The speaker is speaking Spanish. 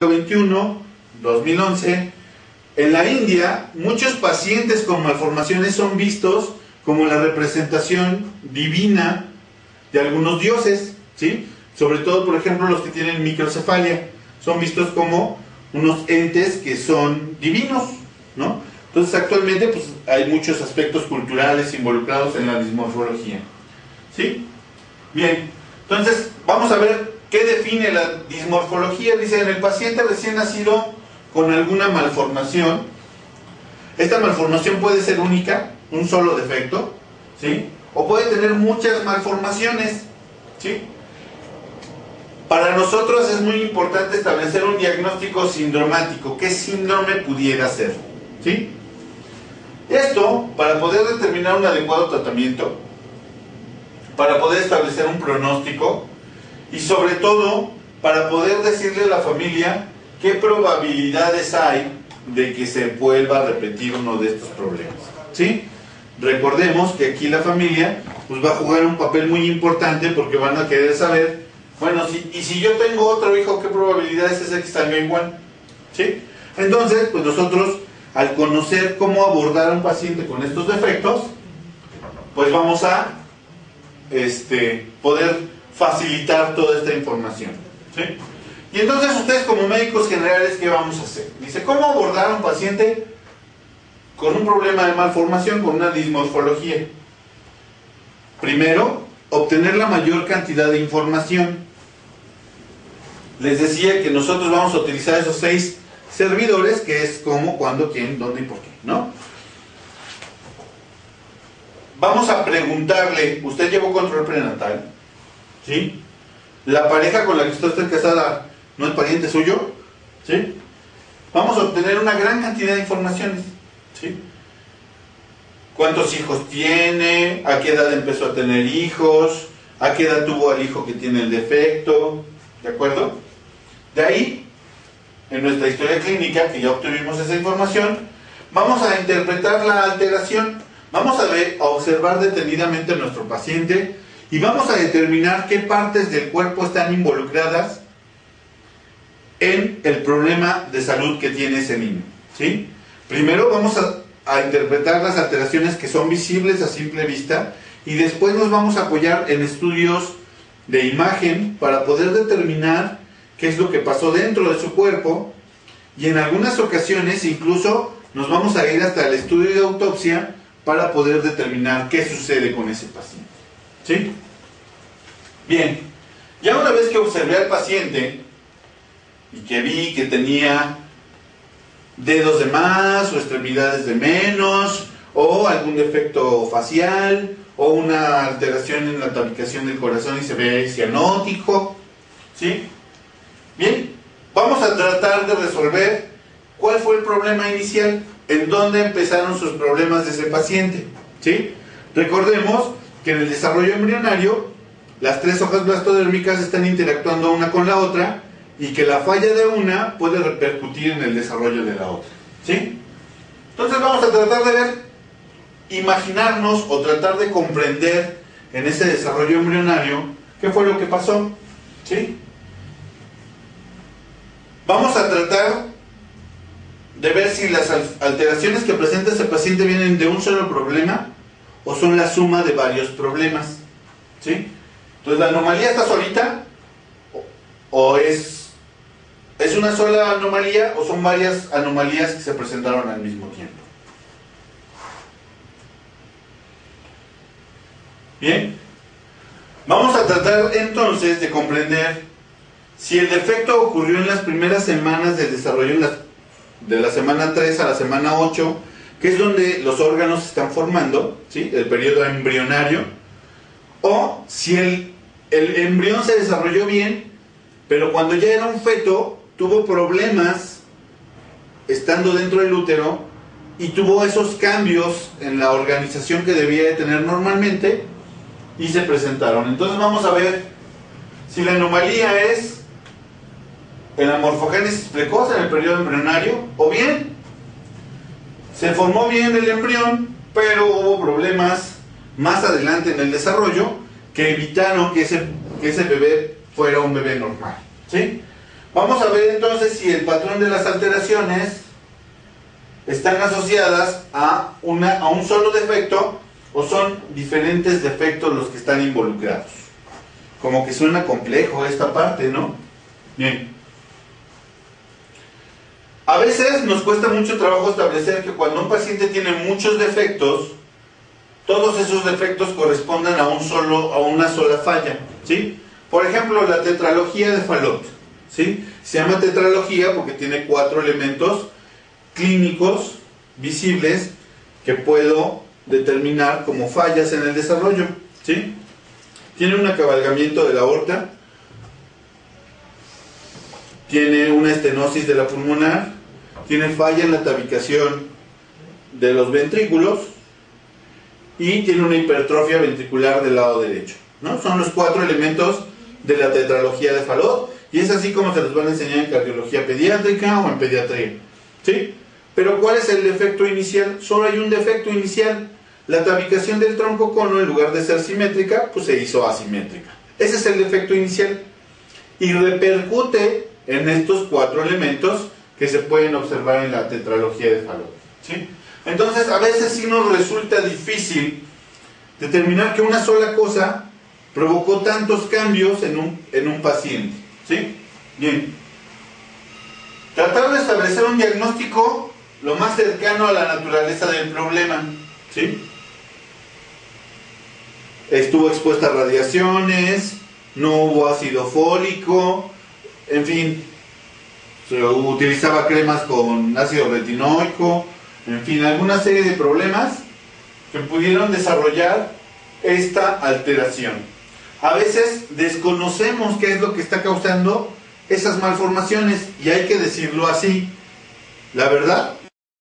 XXI, 2011, en la India, muchos pacientes con malformaciones son vistos como la representación divina de algunos dioses, ¿sí? Sobre todo, por ejemplo, los que tienen microcefalia, son vistos como unos entes que son divinos, ¿no? Entonces, actualmente, pues, hay muchos aspectos culturales involucrados en la dismorfología, ¿sí? Bien, entonces, vamos a ver qué define la dismorfología. Dice, en el paciente recién nacido con alguna malformación, esta malformación puede ser única, un solo defecto, ¿sí? O puede tener muchas malformaciones, ¿sí? Para nosotros es muy importante establecer un diagnóstico sindromático. ¿Qué síndrome pudiera ser? ¿Sí? Esto, para poder determinar un adecuado tratamiento, para poder establecer un pronóstico y sobre todo para poder decirle a la familia qué probabilidades hay de que se vuelva a repetir uno de estos problemas, ¿sí? Recordemos que aquí la familia pues va a jugar un papel muy importante, porque van a querer saber, bueno, si yo tengo otro hijo, ¿qué probabilidades es de que salga igual? ¿Sí? Entonces, pues nosotros, al conocer cómo abordar a un paciente con estos defectos, pues vamos a poder facilitar toda esta información, ¿sí? Y entonces ustedes como médicos generales, ¿qué vamos a hacer? Dice, ¿cómo abordar a un paciente con un problema de malformación, con una dismorfología? Primero, obtener la mayor cantidad de información. Les decía que nosotros vamos a utilizar esos 6 servidores, que es cómo, cuándo, quién, dónde y por qué, ¿no? Vamos a preguntarle, ¿usted llevó control prenatal? ¿Sí? ¿La pareja con la que usted está casada no es pariente suyo? ¿Sí? Vamos a obtener una gran cantidad de informaciones, ¿sí? ¿Cuántos hijos tiene? ¿A qué edad empezó a tener hijos? ¿A qué edad tuvo al hijo que tiene el defecto? ¿De acuerdo? De ahí, en nuestra historia clínica, que ya obtuvimos esa información, vamos a interpretar la alteración. Vamos a observar detenidamente a nuestro paciente y vamos a determinar qué partes del cuerpo están involucradas en el problema de salud que tiene ese niño, ¿sí? Primero vamos a interpretar las alteraciones que son visibles a simple vista, y después nos vamos a apoyar en estudios de imagen para poder determinar qué es lo que pasó dentro de su cuerpo, y en algunas ocasiones incluso nos vamos a ir hasta el estudio de autopsia para poder determinar qué sucede con ese paciente, ¿sí? Bien, ya una vez que observé al paciente y que vi que tenía dedos de más o extremidades de menos, o algún defecto facial, o una alteración en la tabicación del corazón y se ve cianótico, ¿sí? Bien, vamos a tratar de resolver cuál fue el problema inicial, en dónde empezaron sus problemas de ese paciente, ¿sí? Recordemos que en el desarrollo embrionario las 3 hojas blastodérmicas están interactuando una con la otra, y que la falla de una puede repercutir en el desarrollo de la otra, ¿sí? Entonces vamos a tratar de ver, imaginarnos o tratar de comprender en ese desarrollo embrionario qué fue lo que pasó, ¿sí? Vamos a tratar de ver si las alteraciones que presenta ese paciente vienen de un solo problema o son la suma de varios problemas, ¿sí? Entonces, ¿la anomalía está solita o es una sola anomalía o son varias anomalías que se presentaron al mismo tiempo? Bien, vamos a tratar entonces de comprender si el defecto ocurrió en las primeras semanas del desarrollo, de la semana 3 a la semana 8, que es donde los órganos se están formando, ¿sí? El periodo embrionario, o si el embrión se desarrolló bien, pero cuando ya era un feto tuvo problemas estando dentro del útero y tuvo esos cambios en la organización que debía de tener normalmente y se presentaron. Entonces vamos a ver si la anomalía es en la morfogénesis precoz en el periodo embrionario, o bien se formó bien el embrión, pero hubo problemas más adelante en el desarrollo que evitaron que ese bebé fuera un bebé normal, ¿sí? Vamos a ver entonces si el patrón de las alteraciones están asociadas a un solo defecto o son diferentes defectos los que están involucrados. Como que suena complejo esta parte, ¿no? Bien. A veces nos cuesta mucho trabajo establecer que cuando un paciente tiene muchos defectos, todos esos defectos correspondan a una sola falla, ¿sí? Por ejemplo, la tetralogía de Fallot, ¿sí? Se llama tetralogía porque tiene 4 elementos clínicos visibles que puedo determinar como fallas en el desarrollo, ¿sí? Tiene un acabalgamiento de la aorta, tiene una estenosis de la pulmonar, tiene falla en la tabicación de los ventrículos y tiene una hipertrofia ventricular del lado derecho, ¿no? Son los 4 elementos de la tetralogía de Fallot y es así como se los van a enseñar en cardiología pediátrica o en pediatría, ¿sí? Pero ¿cuál es el defecto inicial? Solo hay un defecto inicial. La tabicación del tronco cono, en lugar de ser simétrica, pues se hizo asimétrica. Ese es el defecto inicial. Y repercute en estos 4 elementos que se pueden observar en la tetralogía de Fallot, ¿sí? Entonces, a veces sí nos resulta difícil determinar que una sola cosa provocó tantos cambios en un paciente, ¿sí? Bien. Tratar de establecer un diagnóstico lo más cercano a la naturaleza del problema, ¿sí? Estuvo expuesta a radiaciones, no hubo ácido fólico, en fin, se utilizaba cremas con ácido retinoico, en fin, alguna serie de problemas que pudieron desarrollar esta alteración. A veces desconocemos qué es lo que está causando esas malformaciones y hay que decirlo así. La verdad